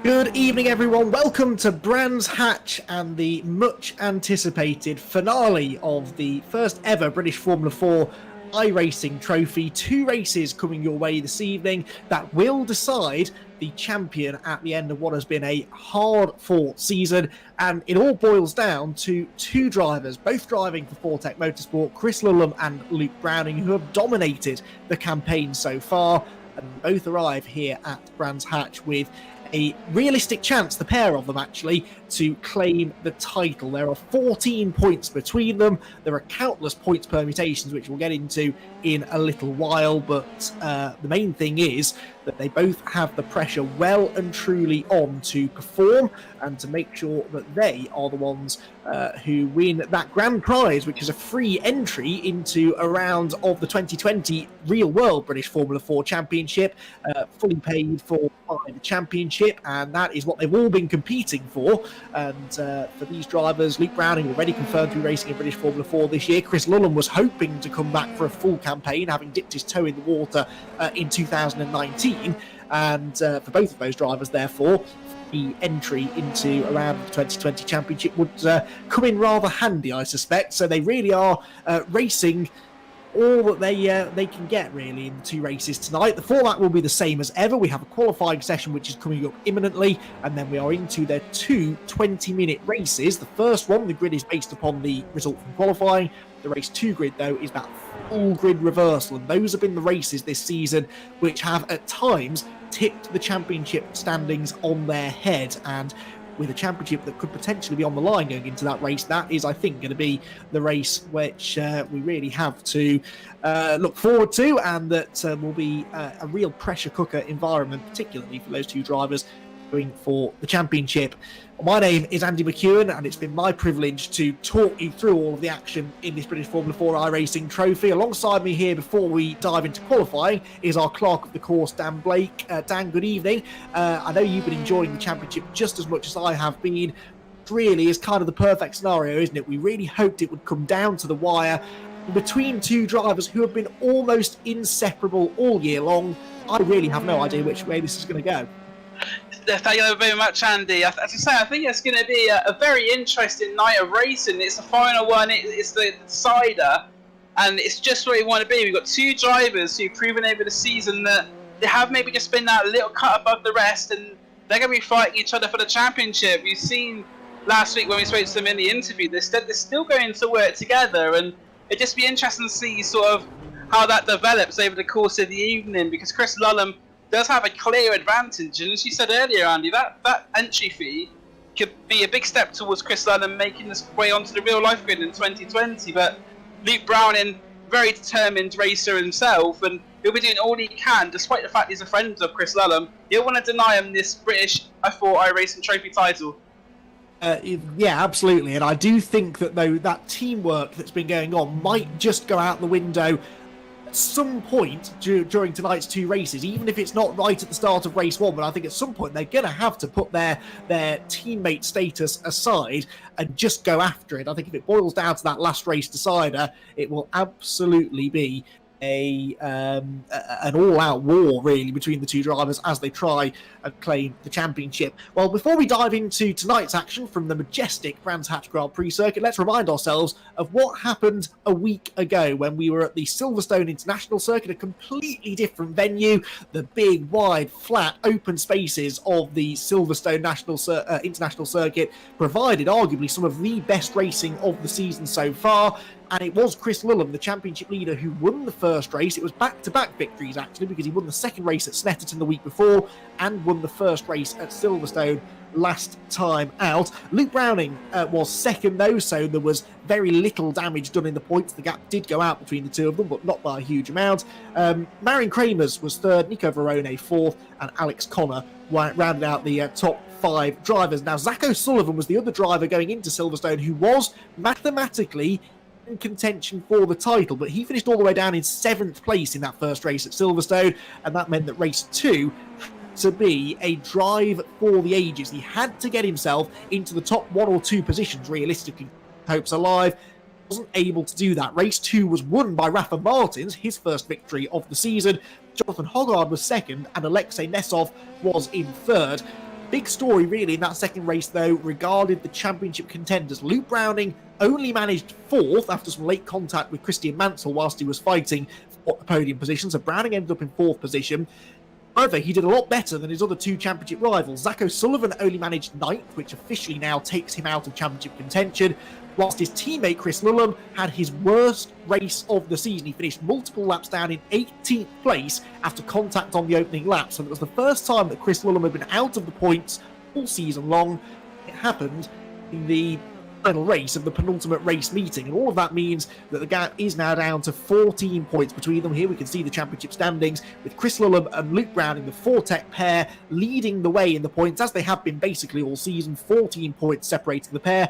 Good evening, everyone. Welcome to Brands Hatch and the much anticipated finale of the first ever British Formula 4 iRacing trophy. 2 races coming your way this evening that will decide the champion at the end of what has been a hard-fought season. And it all boils down to 2 drivers, both driving for Fortec Motorsport, Chris Lulham and Luke Browning, who have dominated the campaign so far. And both arrive here at Brands Hatch with a realistic chance, the pair of them actually, to claim the title. There are 14 points between them. There are countless points permutations, which we'll get into in a little while, but the main thing is that they both have the pressure well and truly on to perform and to make sure that they are the ones who win that grand prize, which is a free entry into a round of the 2020 Real World British Formula 4 Championship, fully paid for by the championship, and that is what they've all been competing for. And for these drivers, Luke Browning already confirmed to be racing in British Formula 4 this year. Chris Lulham was hoping to come back for a full campaign, having dipped his toe in the water in 2019. And for both of those drivers, therefore, the entry into a round of the 2020 championship would come in rather handy, I suspect. So they really are racing all that they can get, really, in the two races tonight. The format will be the same as ever. We have a qualifying session which is coming up imminently, and then we are into their two 20-minute races. The first one, the grid is based upon the result from qualifying. The race 2 grid, though, is that full grid reversal, and those have been the races this season which have at times tipped the championship standings on their head. And with a championship that could potentially be on the line going into that race, that is, I think, going to be the race which we really have to look forward to, and that will be a real pressure cooker environment, particularly for those two drivers going for the championship. My name is Andy McEwen, and it's been my privilege to talk you through all of the action in this British Formula 4 iRacing trophy. Alongside me here, before we dive into qualifying, is our clerk of the course, Dan Blake. Dan, good evening. I know you've been enjoying the championship just as much as I have been. It really is kind of the perfect scenario, isn't it? We really hoped it would come down to the wire between two drivers who have been almost inseparable all year long. I really have no idea which way this is going to go. Thank you very much, Andy. As I say, I think it's going to be a very interesting night of racing. It's the final one, it's the decider, and it's just where we want to be. We've got two drivers who've proven over the season that they have maybe just been that little cut above the rest, and they're going to be fighting each other for the championship. You've seen last week when we spoke to them in the interview, they're still going to work together, and it'd just be interesting to see sort of how that develops over the course of the evening, because Chris Lulham does have a clear advantage, and as you said earlier, Andy, that entry fee could be a big step towards Chris Lulham making his way onto the real life grid in 2020. But Luke Browning, very determined racer himself, and he'll be doing all he can, despite the fact he's a friend of Chris Lulham. He'll want to deny him this British F4 iRacing trophy title. Yeah, absolutely, and I do think that, though, that teamwork that's been going on might just go out the window some point during tonight's two races, even if it's not right at the start of race 1. But I think at some point they're going to have to put their teammate status aside and just go after it. I think if it boils down to that last race decider, it will absolutely be an all-out war, really, between the two drivers as they try and claim the championship. Well, before we dive into tonight's action from the majestic Brands Hatch Grand Prix circuit, let's remind ourselves of what happened a week ago when we were at the Silverstone International Circuit, a completely different venue. The big, wide, flat, open spaces of the Silverstone International Circuit provided arguably some of the best racing of the season so far. And it was Chris Lulham, the championship leader, who won the first race. It was back-to-back victories, actually, because he won the second race at Snetterton the week before and won the first race at Silverstone last time out. Luke Browning was second, though, so there was very little damage done in the points. The gap did go out between the two of them, but not by a huge amount. Marion Kramers was third, Nico Verone fourth, and Alex Connor rounded out the top 5 drivers. Now, Zach O'Sullivan was the other driver going into Silverstone who was mathematically in contention for the title, but he finished all the way down in 7th place in that first race at Silverstone, and that meant that race 2 had to be a drive for the ages. He had to get himself into the top 1 or 2 positions, realistically. Hopes alive. Wasn't able to do that. Race 2 was won by Rafa Martins, his first victory of the season. Jonathan Hoggard was second, and Alexei Nesov was in third. Big story, really, in that second race, though, regarded the championship contenders. Luke Browning only managed 4th after some late contact with Christian Mansell whilst he was fighting for the podium position. So Browning ended up in 4th position. However, he did a lot better than his other two championship rivals. Zach O'Sullivan only managed 9th, which officially now takes him out of championship contention, whilst his teammate Chris Lullum had his worst race of the season. He finished multiple laps down in 18th place after contact on the opening lap. So it was the first time that Chris Lullum had been out of the points all season long. It happened in the final race of the penultimate race meeting, and all of that means that the gap is now down to 14 points between them. Here we can see the championship standings with Chris Lullum and Luke Browning, the Fortec pair, leading the way in the points as they have been basically all season. 14 points separating the pair.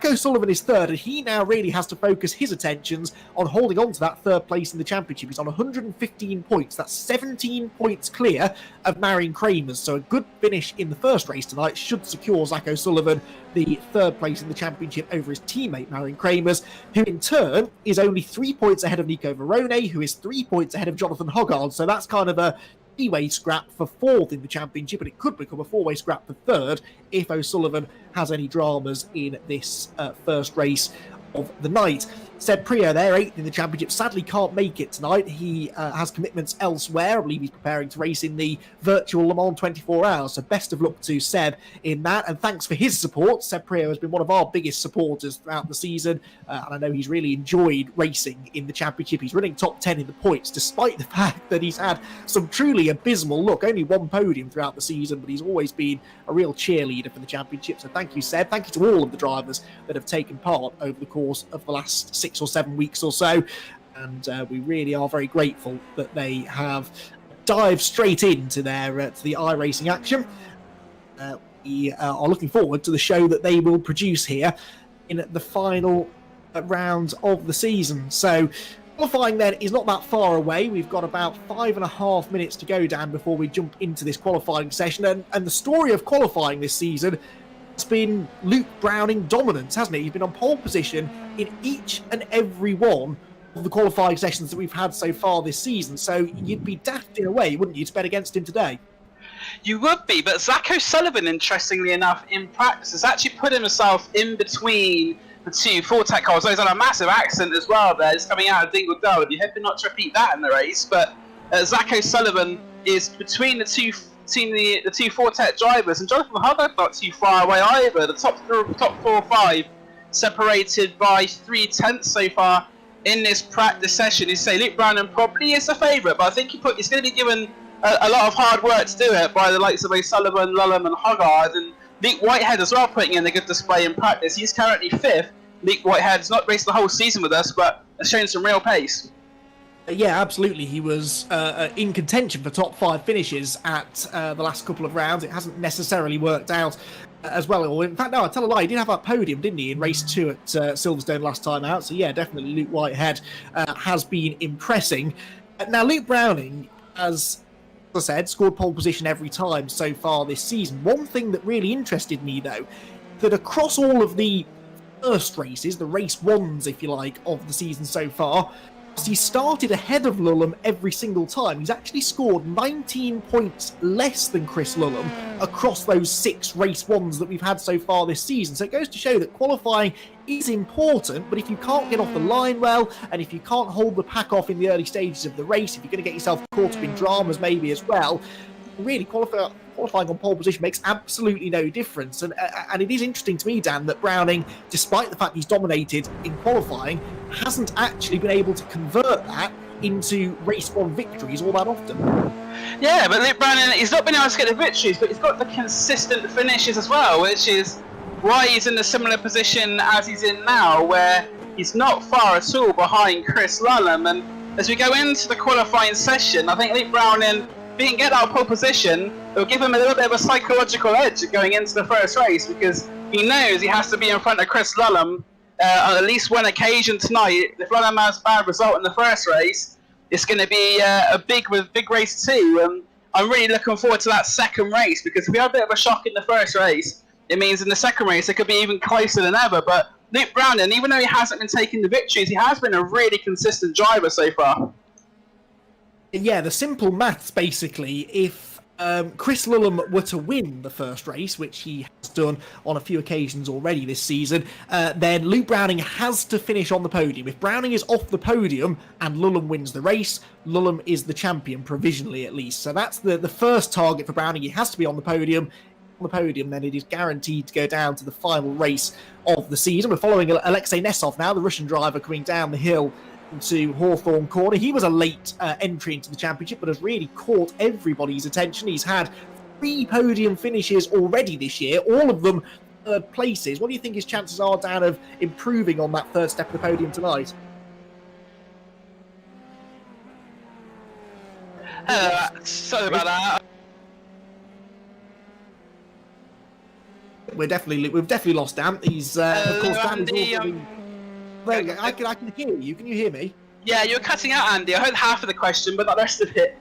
Zach O'Sullivan is third, and he now really has to focus his attentions on holding on to that third place in the championship. He's on 115 points. That's 17 points clear of Marion Kramer's. So a good finish in the first race tonight should secure Zach O'Sullivan the third place in the championship over his teammate Marion Kramer's, who in turn is only 3 points ahead of Nico Verone, who is 3 points ahead of Jonathan Hoggard. So that's kind of a three-way scrap for fourth in the championship, and it could become a four-way scrap for third if O'Sullivan has any dramas in this first race of the night. Seb Priaulx there, 8th in the championship, sadly can't make it tonight. He has commitments elsewhere. I believe he's preparing to race in the virtual Le Mans 24 hours, so best of luck to Seb in that, and thanks for his support. Seb Priaulx has been one of our biggest supporters throughout the season, and I know he's really enjoyed racing in the championship. He's running top 10 in the points, despite the fact that he's had some truly abysmal luck. Only one podium throughout the season, but he's always been a real cheerleader for the championship. So thank you, Seb. Thank you to all of the drivers that have taken part over the course of the last 6 or 7 weeks or so, and we really are very grateful that they have dived straight into their to the iRacing action. We are looking forward to the show that they will produce here in the final round of the season. So qualifying then is not that far away. We've got about 5.5 minutes to go, Dan, before we jump into this qualifying session, and the story of qualifying this season, it's been Luke Browning dominance, hasn't it? He's been on pole position in each and every one of the qualifying sessions that we've had so far this season. So you'd be daft in a way, wouldn't you, to bet against him today? You would be, but Zach O'Sullivan, interestingly enough, in practice has actually put himself in between the two Fortec cars. So he's on a massive accident as well there. He's coming out of Dingle Dell. You're hoping not to repeat that in the race, but Zach O'Sullivan is between the two Fortec drivers, and Jonathan Hoggard not too far away either. The top 4 or 5 separated by 3/10 so far in this practice session. You say Luke Browning probably is a favourite, but I think he's going to be given a lot of hard work to do it by the likes of O'Sullivan, Lullum and Hoggard, and Luke Whitehead as well putting in a good display in practice. He's currently 5th. Luke Whitehead's not raced the whole season with us, but has shown some real pace. Yeah, absolutely. He was in contention for top 5 finishes at the last couple of rounds. It hasn't necessarily worked out as well. Or in fact, no, I tell a lie. He did have that podium, didn't he, in race 2 at Silverstone last time out. So yeah, definitely Luke Whitehead has been impressing. Now, Luke Browning has, as I said, scored pole position every time so far this season. One thing that really interested me, though, that across all of the first races, the race ones, if you like, of the season so far, he started ahead of Lullum every single time. He's actually scored 19 points less than Chris Lullum across those 6 race ones that we've had so far this season. So it goes to show that qualifying is important, but if you can't get off the line well, and if you can't hold the pack off in the early stages of the race, if you're going to get yourself caught up in dramas maybe as well, really qualifying on pole position makes absolutely no difference. And it is interesting to me, Dan, that Browning, despite the fact he's dominated in qualifying, hasn't actually been able to convert that into race 1 victories all that often. Yeah, but Luke Browning, he's not been able to get the victories, but he's got the consistent finishes as well, which is why he's in a similar position as he's in now, where he's not far at all behind Chris Lullum. And as we go into the qualifying session, I think Luke Browning, if he can get that pole position, it'll give him a little bit of a psychological edge going into the first race, because he knows he has to be in front of Chris Lullum on at least one occasion tonight. If Lullum has a bad result in the first race, it's going to be a big race too. I'm really looking forward to that second race, because if we have a bit of a shock in the first race, it means in the second race it could be even closer than ever. But Luke Browning, even though he hasn't been taking the victories, he has been a really consistent driver so far. Yeah, the simple maths basically, if Chris Lullum were to win the first race, which he has done on a few occasions already this season, then Luke Browning has to finish on the podium. If Browning is off the podium and Lullum wins the race, Lullum is the champion, provisionally at least. So that's the first target for Browning. He has to be on the podium. On the podium, then it is guaranteed to go down to the final race of the season. We're following Alexei Nesov now, the Russian driver, coming down the hill to Hawthorne Corner. He was a late entry into the championship, but has really caught everybody's attention. He's had 3 podium finishes already this year, all of them third places. What do you think his chances are, Dan, of improving on that third step of the podium tonight? Sorry about that. We've definitely lost Dan. He's of course Dan Andy, is also I can hear you. Can you hear me? Yeah, you're cutting out, Andy. I heard half of the question, but not the rest of it.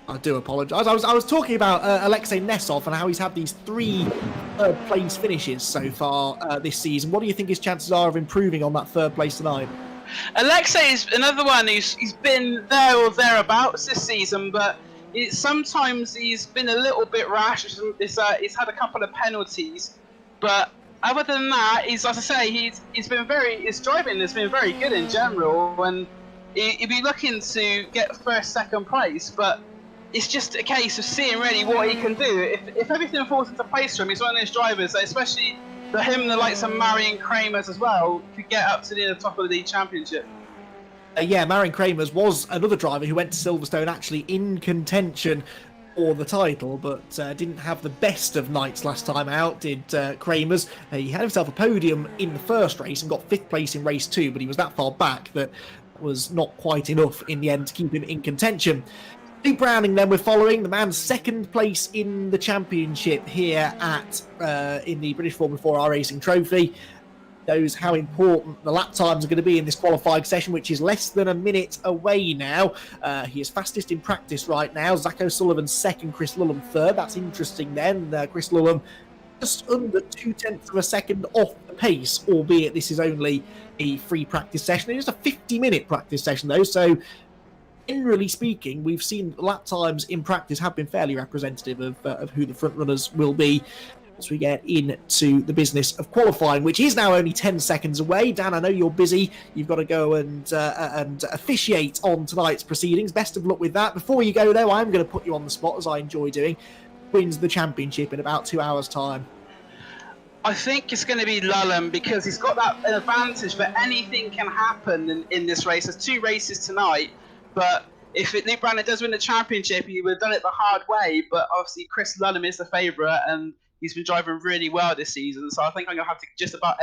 I do apologise. I was talking about Alexei Nesov and how he's had these 3 third place finishes so far this season. What do you think his chances are of improving on that third place tonight? Alexei is another one he's been there or thereabouts this season, but sometimes he's been a little bit rash. He's had a couple of penalties, but other than that, as I say, his driving has been very good in general, and he'd be looking to get first, second place. But it's just a case of seeing really what he can do. If everything falls into place for him, he's one of those drivers that, especially for him, the likes of Marion Kramers as well, could get up to the top of the championship. Yeah, Marion Kramers was another driver who went to Silverstone actually in contention for the title, but didn't have the best of nights last time out, did Kramers. He had himself a podium in the first race and got 5th place in race 2, but he was that far back that was not quite enough in the end to keep him in contention. Luke Browning then we're following, the man's 2nd place in the championship here at in the British Formula 4 iRacing Trophy. Knows how important the lap times are going to be in this qualifying session, which is less than a minute away now. He is fastest in practice right now. Zach O'Sullivan 2nd, Chris Lullum 3rd. That's interesting then. Chris Lullum just under 0.2 of a second off the pace, albeit this is only a free practice session. It is a 50-minute practice session though, so generally speaking, we've seen lap times in practice have been fairly representative of who the front runners will be as we get into the business of qualifying, which is now only 10 seconds away. Dan, I know you're busy. You've got to go and officiate on tonight's proceedings. Best of luck with that. Before you go, though, I'm going to put you on the spot, as I enjoy doing. Wins the championship in about 2 hours' time? I think it's going to be Lullum, because he's got that advantage, but anything can happen in this race. There's 2 races tonight, but if Luke Browning does win the championship, he would have done it the hard way. But obviously, Chris Lullum is the favourite, and he's been driving really well this season. So I think I'm going to have to just about